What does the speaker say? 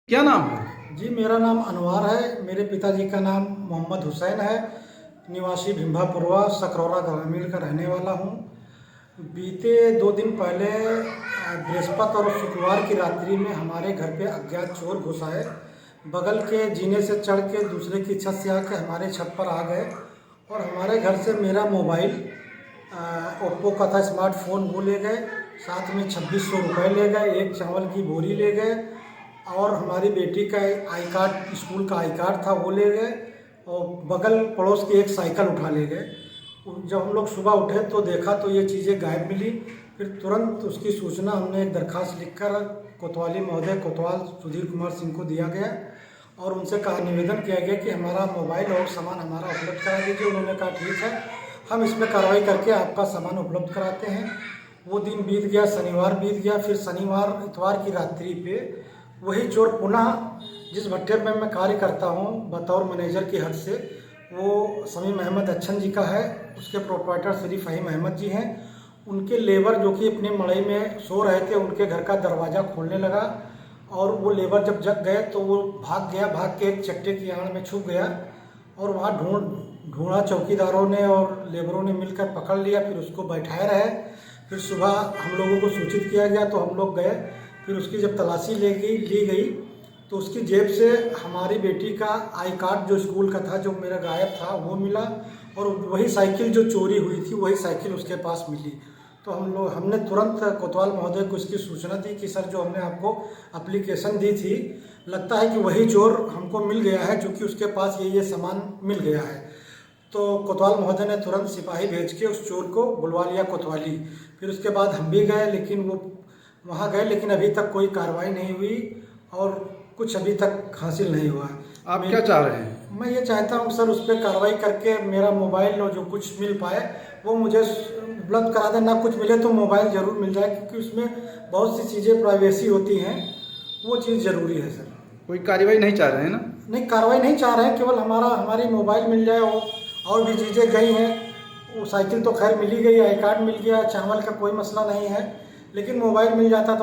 क्या नाम है? जी, मेरा नाम अनवार है। मेरे पिताजी का नाम मोहम्मद हुसैन है। निवासी भिम्भापुरवा सकरौरा ग्रामीण का रहने वाला हूँ। बीते 2 दिन पहले बृहस्पति और शुक्रवार की रात्रि में हमारे घर पे अज्ञात चोर घुस आए। बगल के जीने से चढ़ के दूसरे की छत से आके हमारे छत पर आ गए और हमारे घर से मेरा मोबाइल ओप्पो का था स्मार्टफोन, वो ले गए। साथ में 2600 रुपये ले गए, एक चावल की बोरी ले गए और हमारी बेटी का आई कार्ड, स्कूल का आई कार्ड था, वो ले गए और बगल पड़ोस की एक साइकिल उठा ले गए। जब हम लोग सुबह उठे तो देखा तो ये चीज़ें गायब मिली। फिर तुरंत उसकी सूचना हमने एक दरखास्त लिखकर कोतवाली महोदय कोतवाल सुधीर कुमार सिंह को दिया गया और उनसे कहा, निवेदन किया गया कि हमारा मोबाइल और सामान हमारा उपलब्ध करा दीजिए। उन्होंने कहा ठीक है, हम इस पर कार्रवाई करके आपका सामान उपलब्ध कराते हैं। वो दिन बीत गया, शनिवार बीत गया। फिर शनिवार इतवार की रात्रि पे वही चोर पुनः, जिस भट्टे में मैं कार्य करता हूँ बतौर मैनेजर की हद से, वो समीम अहमद अच्छन जी का है, उसके प्रोप्राइटर श्री फ़हीम अहमद जी हैं। उनके लेबर जो कि अपनी मड़ई में सो रहे थे, उनके घर का दरवाज़ा खोलने लगा और वो लेबर जब जग गए तो वो भाग गया। भाग के एक चट्टे की आड़ में छुप गया और वहाँ ढूंढा। चौकीदारों ने और लेबरों ने मिलकर पकड़ लिया। फिर उसको बैठाए रहे। फिर सुबह हम लोगों को सूचित किया गया तो हम लोग गए। फिर उसकी जब तलाशी ली गई तो उसकी जेब से हमारी बेटी का आई कार्ड जो स्कूल का था, जो मेरा गायब था, वो मिला और वही साइकिल जो चोरी हुई थी वही साइकिल उसके पास मिली। तो हमने तुरंत कोतवाल महोदय को इसकी सूचना दी कि सर, जो हमने आपको एप्लीकेशन दी थी, लगता है कि वही चोर हमको मिल गया है, जो कि उसके पास ये सामान मिल गया है। तो कोतवाल महोदय ने तुरंत सिपाही भेज के उस चोर को बुलवा लिया कोतवाली। फिर उसके बाद हम भी गए, लेकिन वो वहाँ गए, लेकिन अभी तक कोई कार्रवाई नहीं हुई और कुछ अभी तक हासिल नहीं हुआ। आप क्या चाह रहे हैं? मैं ये चाहता हूँ सर, उस पर कार्रवाई करके मेरा मोबाइल और जो कुछ मिल पाए वो मुझे उपलब्ध करा दें। ना कुछ मिले तो मोबाइल ज़रूर मिल जाए, क्योंकि उसमें बहुत सी चीज़ें प्राइवेसी होती हैं, वो चीज़ ज़रूरी है सर। कोई कार्रवाई नहीं चाह रहे हैं ना? नहीं, कार्रवाई नहीं चाह रहे हैं, केवल हमारी मोबाइल मिल जाए। और भी चीज़ें गई हैं, वो साइकिल तो खैर मिल ही गई, आई कार्ड मिल गया, चावल का कोई मसला नहीं है, लेकिन मोबाइल मिल जाता तो